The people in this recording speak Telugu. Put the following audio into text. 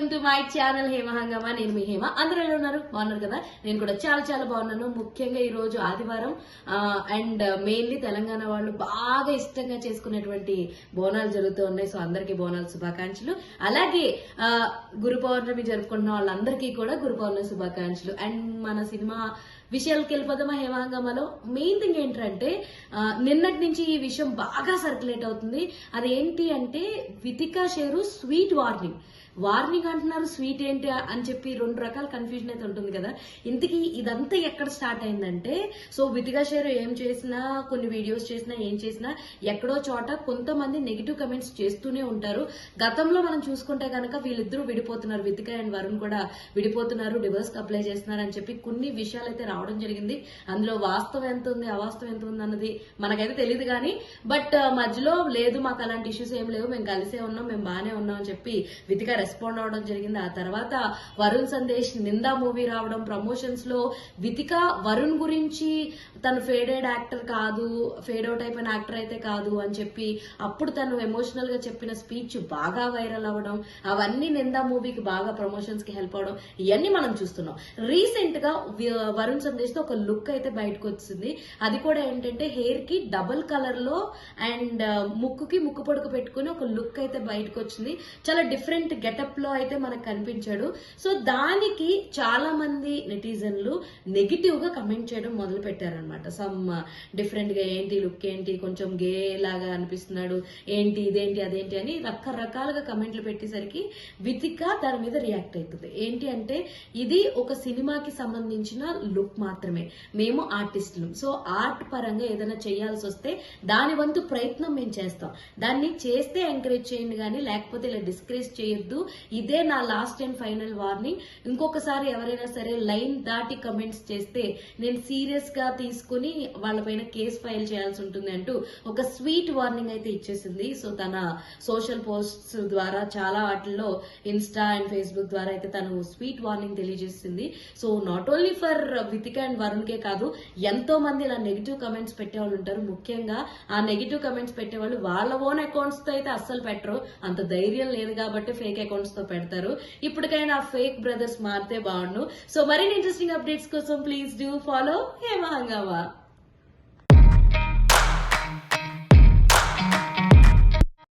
Welcome to my channel Hema హంగామా. నేను మీ హేమ. అందరూ ఎలా ఉన్నారు? బాగున్నారు కదా? నేను కూడా చాలా చాలా బాగున్నాను. ముఖ్యంగా ఈ రోజు ఆదివారం అండ్ మెయిన్లీ తెలంగాణ వాళ్ళు బాగా ఇష్టంగా చేసుకునేటువంటి బోనాలు జరుగుతూ ఉన్నాయి. సో అందరికీ బోనాలు శుభాకాంక్షలు. అలాగే గురు పౌర్ణమి జరుపుకుంటున్న వాళ్ళందరికీ కూడా గురు పౌర్ణమి శుభాకాంక్షలు. అండ్ మన సినిమా విషయాలకు వెళ్ళిపోదామా హేమాంగమలో. మెయిన్ థింగ్ ఏంటంటే నిన్నటి నుంచి ఈ విషయం బాగా సర్క్యులేట్ అవుతుంది. అదేంటి అంటే వితికా షేరు స్వీట్ వార్నింగ్ అంటున్నారు, స్వీట్ ఏంటి అని చెప్పి రెండు రకాల కన్ఫ్యూజన్ అయితే ఉంటుంది కదా. ఇంతకీ ఇదంతా ఎక్కడ స్టార్ట్ అయిందంటే, సో వితికా షేరు ఏం చేసినా, కొన్ని వీడియోస్ చేసినా, ఏం చేసినా ఎక్కడో చోట కొంతమంది నెగిటివ్ కమెంట్స్ చేస్తూనే ఉంటారు. గతంలో మనం చూసుకుంటే కనుక వీళ్ళిద్దరూ విడిపోతున్నారు, వితికా అండ్ వరుణ్ కూడా విడిపోతున్నారు, డివోర్స్ అప్లై చేస్తున్నారు అని చెప్పి కొన్ని విషయాలు అయితే రావడం జరిగింది. అందులో వాస్తవం ఎంత ఉంది, అవాస్తవం ఎంత ఉంది అన్నది మనకైతే తెలియదు కానీ, బట్ మధ్యలో లేదు మాకు అలాంటి ఇష్యూస్ ఏం లేవు, మేము కలిసే ఉన్నాం, మేము బాగానే ఉన్నాం అని చెప్పి వితికా రెస్పాండ్ అవడం జరిగింది. ఆ తర్వాత వరుణ్ సందేశ్ నిందా మూవీ రావడం, ప్రమోషన్స్ లో వితికా వరుణ్ గురించి తను ఫేడెడ్ యాక్టర్ కాదు, ఫేడ్ అవుట్ అయిపోయిన యాక్టర్ అయితే కాదు అని చెప్పి అప్పుడు తను ఎమోషనల్ గా చెప్పిన స్పీచ్ బాగా వైరల్ అవ్వడం, అవన్నీ నిందా మూవీకి బాగా ప్రమోషన్స్ కి హెల్ప్ అవడం, ఇవన్నీ మనం చూస్తున్నాం. రీసెంట్ గా వరుణ్ సందేశ్ తో ఒక లుక్ అయితే బయటకు వచ్చింది. అది కూడా ఏంటంటే హెయిర్ కి డబుల్ కలర్ లో అండ్ ముక్కుకి ముక్కు పొడుకు పెట్టుకుని ఒక లుక్ అయితే బయటకు వచ్చింది. చాలా డిఫరెంట్ గెటప్ లో అయితే మనకు కనిపించాడు. సో దానికి చాలా మంది నెటిజన్లు నెగిటివ్ గా కమెంట్ చేయడం మొదలు పెట్టారనమాట. సమ్ డిఫరెంట్ గా ఏంటి లుక్ ఏంటి, కొంచెం గే లాగా అనిపిస్తున్నాడు, ఏంటి ఇదేంటి అదేంటి అని రకరకాలుగా కమెంట్లు పెట్టేసరికి వితికా దాని మీద రియాక్ట్ అవుతుంది. ఏంటి అంటే ఇది ఒక సినిమాకి సంబంధించిన లుక్ మాత్రమే, మేము ఆర్టిస్టులు, సో ఆర్ట్ పరంగా ఏదైనా చేయాల్సి వస్తే దాని వంతు ప్రయత్నం మేము చేస్తాం, దాన్ని చేస్తే ఎంకరేజ్ చేయండి కానీ లేకపోతే ఇలా డిస్కరేజ్ చేయొద్దు, ఇదే నా లాస్ట్ అండ్ ఫైనల్ వార్నింగ్. ఇంకొకసారి ఎవరైనా సరే లైన్ దాటి కమెంట్స్ చేస్తే నేను సీరియస్ గా తీసుకుని వాళ్ళపైన కేసు ఫైల్ చేయాల్సి ఉంటుంది అంటూ ఒక స్వీట్ వార్నింగ్ అయితే ఇచ్చేసింది. సో తన సోషల్ పోస్ట్స్ ద్వారా చాలా వాటిల్లో ఇన్స్టా అండ్ ఫేస్బుక్ ద్వారా అయితే తను స్వీట్ వార్నింగ్ తెలియజేసింది. So not only for Vithika and Varun కే కాదు, ఎంతో మంది ఇలా నెగిటివ్ కమెంట్స్ పెట్టేవాళ్ళు ఉంటారు. ముఖ్యంగా ఆ నెగిటివ్ కమెంట్స్ పెట్టేవాళ్ళు వాళ్ళ ఓన్ అకౌంట్స్ తో అయితే అస్సలు పెట్టరు, అంత ధైర్యం లేదు కాబట్టి ఫేక్ అకౌంట్స్ తో పెడతారు. ఇప్పటికైనా ఆ ఫేక్ బ్రదర్స్ మారితే బాగుండు. సో మరిన్ని ఇంట్రెస్టింగ్ అప్డేట్స్ కోసం ప్లీజ్ డూ ఫాలో హేమ హంగామా.